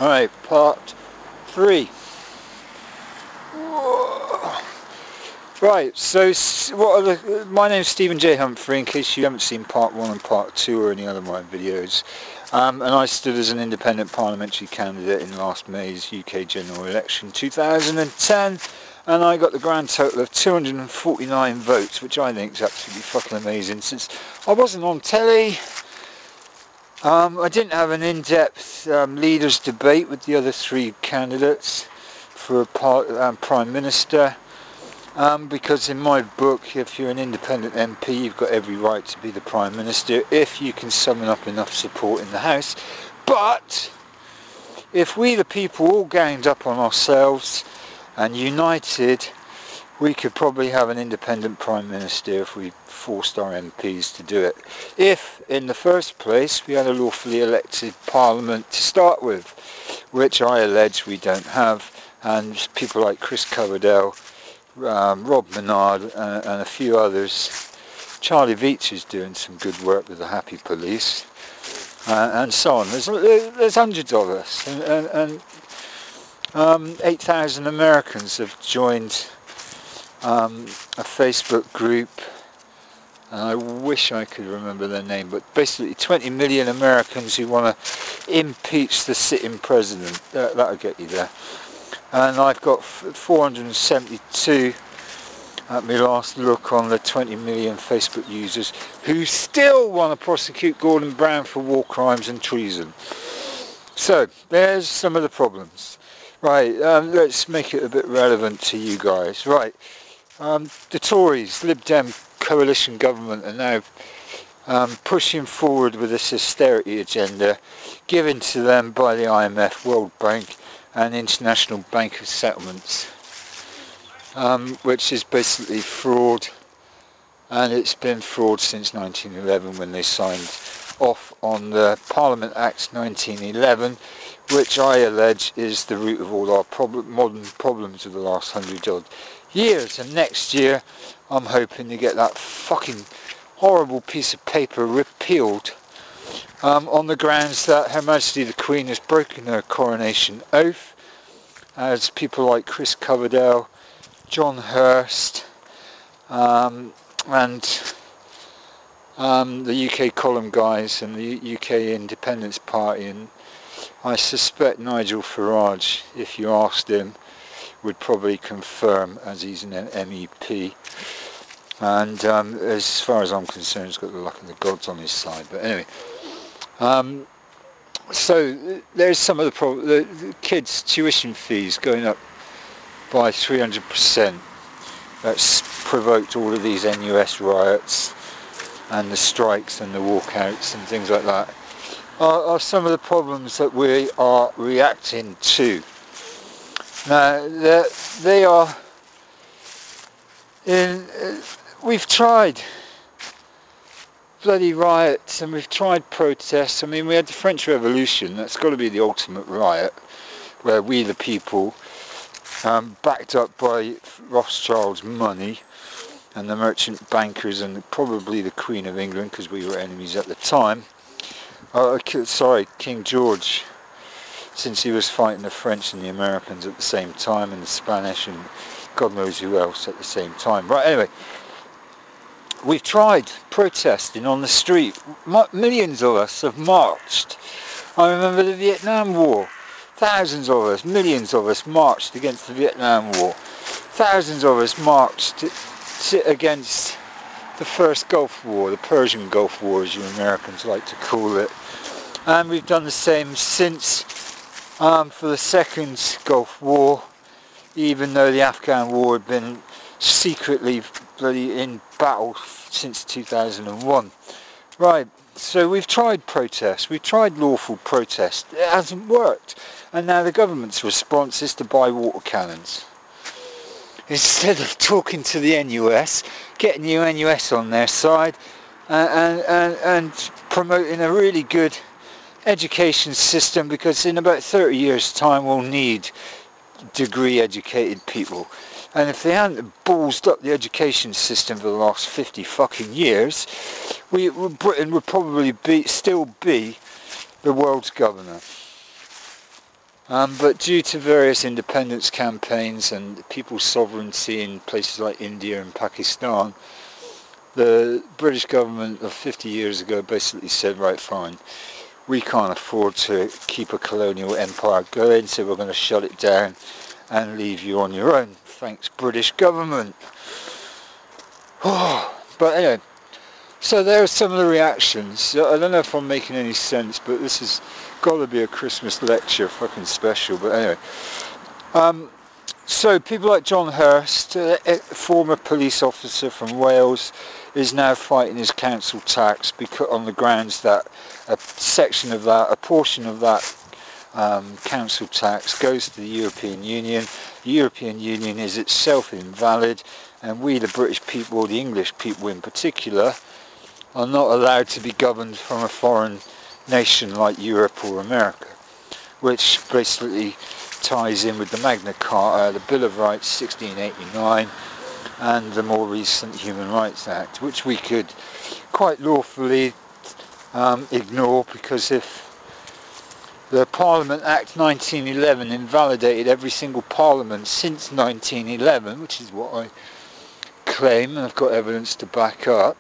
Alright, part 3. Right, so my name's Steven J Humphrey, in case you haven't seen part 1 and part 2 or any other of my videos. And I stood as an independent parliamentary candidate in last May's UK general election 2010, and I got the grand total of 249 votes, which I think is absolutely fucking amazing, since I wasn't on telly. I didn't have an in-depth leaders debate with the other 3 candidates for Prime Minister, because in my book, if you're an independent MP, you've got every right to be the Prime Minister if you can summon up enough support in the House. But if we the people all ganged up on ourselves and united, we could probably have an independent Prime Minister if we forced our MPs to do it. If, in the first place, we had a lawfully elected Parliament to start with, which I allege we don't have, and people like Chris Coverdale, Rob Menard, and a few others. Charlie Veitch is doing some good work with the Happy Police, and so on. There's hundreds of us, and 8,000 Americans have joined a Facebook group, and I wish I could remember their name, but basically 20 million Americans who want to impeach the sitting president. That'll get you there. And I've got 472 at my last look on the 20 million Facebook users who still want to prosecute Gordon Brown for war crimes and treason. So there's some of the problems. Right, let's make it a bit relevant to you guys. Right, the Tories, Lib Dem coalition government, are now pushing forward with this austerity agenda given to them by the IMF, World Bank and International Bank of Settlements, which is basically fraud, and it's been fraud since 1911 when they signed off on the Parliament Act 1911, which I allege is the root of all our modern problems of the last 100 odd years. And next year I'm hoping to get that fucking horrible piece of paper repealed, on the grounds that Her Majesty the Queen has broken her coronation oath, as people like Chris Coverdale, John Hurst, and the UK column guys and the UK Independence Party, and I suspect Nigel Farage, if you asked him, would probably confirm, as he's an MEP, and as far as I'm concerned, he's got the luck of the gods on his side. But anyway, so there's some of the problem. The kids' tuition fees going up by 300%. That's provoked all of these NUS riots and the strikes and the walkouts and things like that. Are some of the problems that we are reacting to. Now, they are in. We've tried bloody riots and we've tried protests. I mean, we had the French Revolution. That's got to be the ultimate riot, where we the people, backed up by Rothschild's money and the merchant bankers and probably the Queen of England, because we were enemies at the time. Sorry, King George, since he was fighting the French and the Americans at the same time, and the Spanish and God knows who else at the same time. Right, anyway, we've tried protesting on the street. Millions of us have marched. I remember the Vietnam War. Thousands of us, millions of us marched against the Vietnam War. Thousands of us marched against the first Gulf War, the Persian Gulf War, as you Americans like to call it. And we've done the same since, for the second Gulf War, even though the Afghan War had been secretly bloody in battle since 2001. Right, so we've tried protests, we've tried lawful protest, it hasn't worked. And now the government's response is to buy water cannons. Instead of talking to the NUS, getting the NUS on their side, and promoting a really good education system, because in about 30 years' time we'll need degree educated people. And if they hadn't ballsed up the education system for the last 50 fucking years, Britain would probably still be the world's governor. But due to various independence campaigns and people's sovereignty in places like India and Pakistan, the British government of 50 years ago basically said, right, fine, we can't afford to keep a colonial empire going, so we're going to shut it down and leave you on your own. Thanks, British government. But anyway, so there are some of the reactions. I don't know if I'm making any sense, but this has got to be a Christmas lecture, fucking special. But anyway, so people like John Hurst, a former police officer from Wales, is now fighting his council tax because on the grounds that a portion of that council tax goes to the European Union. The European Union is itself invalid, and we, the British people, the English people in particular, are not allowed to be governed from a foreign nation like Europe or America, which basically ties in with the Magna Carta, the Bill of Rights 1689, and the more recent Human Rights Act, which we could quite lawfully ignore, because if the Parliament Act 1911 invalidated every single parliament since 1911, which is what I claim, and I've got evidence to back up,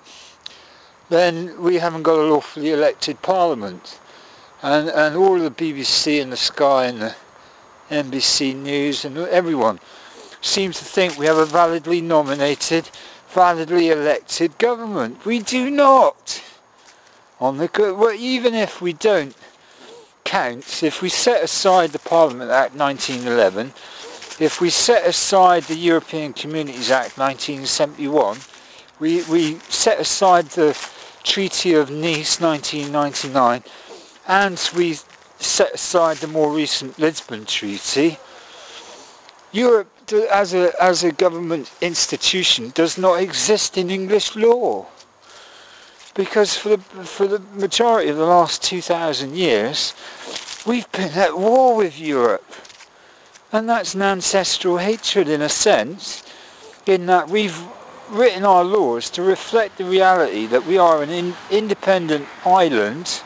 then we haven't got a lawfully elected parliament. And all of the BBC and the Sky and the NBC News and everyone seems to think we have a validly nominated, validly elected government. We do not. Well, even if we don't count, if we set aside the Parliament Act 1911, if we set aside the European Communities Act 1971, we set aside the Treaty of Nice 1999, and we set aside the more recent Lisbon Treaty, Europe as a government institution does not exist in English law. Because for the majority of the last 2,000 years, we've been at war with Europe. And that's an ancestral hatred in a sense, in that we've written our laws to reflect the reality that we are an independent island,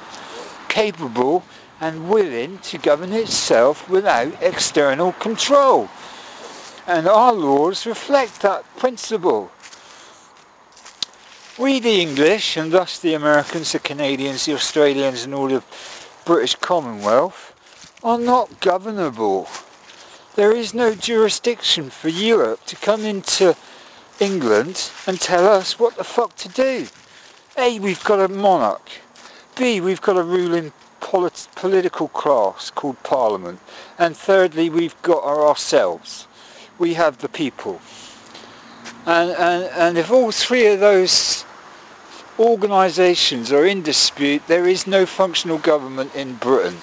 capable and willing to govern itself without external control. And our laws reflect that principle. We, the English, and thus the Americans, the Canadians, the Australians, and all the British Commonwealth, are not governable. There is no jurisdiction for Europe to come into England and tell us what the fuck to do. A, we've got a monarch. B, we've got a ruling political class called Parliament. And thirdly, we've got ourselves. We have the people. And if all three of those organisations are in dispute, there is no functional government in Britain.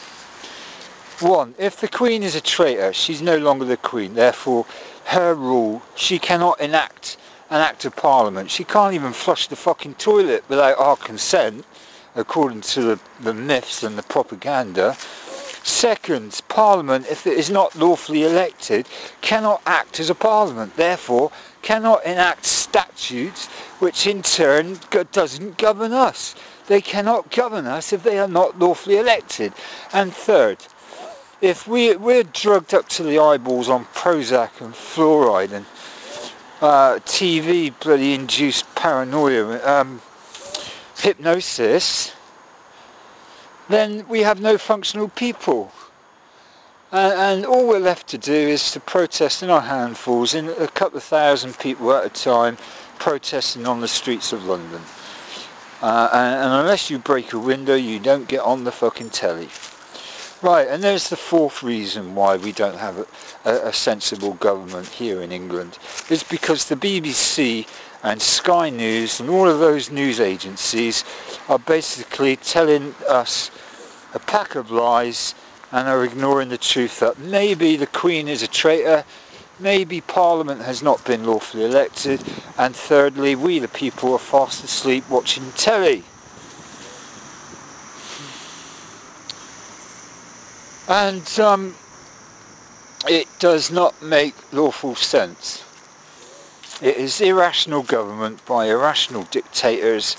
1. If the Queen is a traitor, she's no longer the Queen. Therefore, her rule, she cannot enact an Act of Parliament. She can't even flush the fucking toilet without our consent, according to the myths and the propaganda. 2nd, Parliament, if it is not lawfully elected, cannot act as a Parliament. Therefore, cannot enact statutes, which in turn doesn't govern us. They cannot govern us if they are not lawfully elected. And 3rd, if we're drugged up to the eyeballs on Prozac and fluoride and TV bloody induced paranoia, hypnosis, then we have no functional people. And all we're left to do is to protest in our handfuls, in a couple of thousand people at a time, protesting on the streets of London. And unless you break a window, you don't get on the fucking telly. Right, and there's the 4th reason why we don't have a sensible government here in England. It's because the BBC and Sky News and all of those news agencies are basically telling us a pack of lies and are ignoring the truth that maybe the Queen is a traitor, maybe Parliament has not been lawfully elected, and thirdly, we the people are fast asleep watching telly. And it does not make lawful sense. It is irrational government by irrational dictators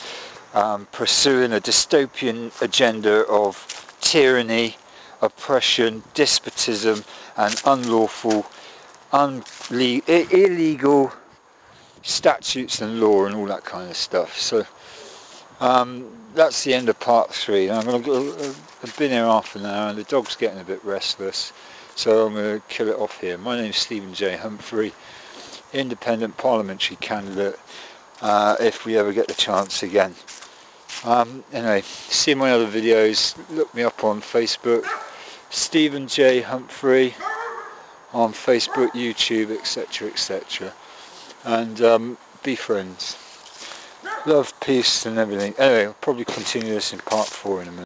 pursuing a dystopian agenda of tyranny oppression, despotism, and unlawful, illegal statutes and law and all that kind of stuff. So that's the end of part 3. And I'm going to go. I've been here half an hour and the dog's getting a bit restless, so I'm going to kill it off here. My name's Steven J Humphrey, independent parliamentary candidate, if we ever get the chance again. Anyway, see my other videos, look me up on Facebook, Steven J Humphrey, on Facebook, YouTube, etc, etc, and be friends. Love, peace and everything. Anyway, I'll probably continue this in part 4 in a minute.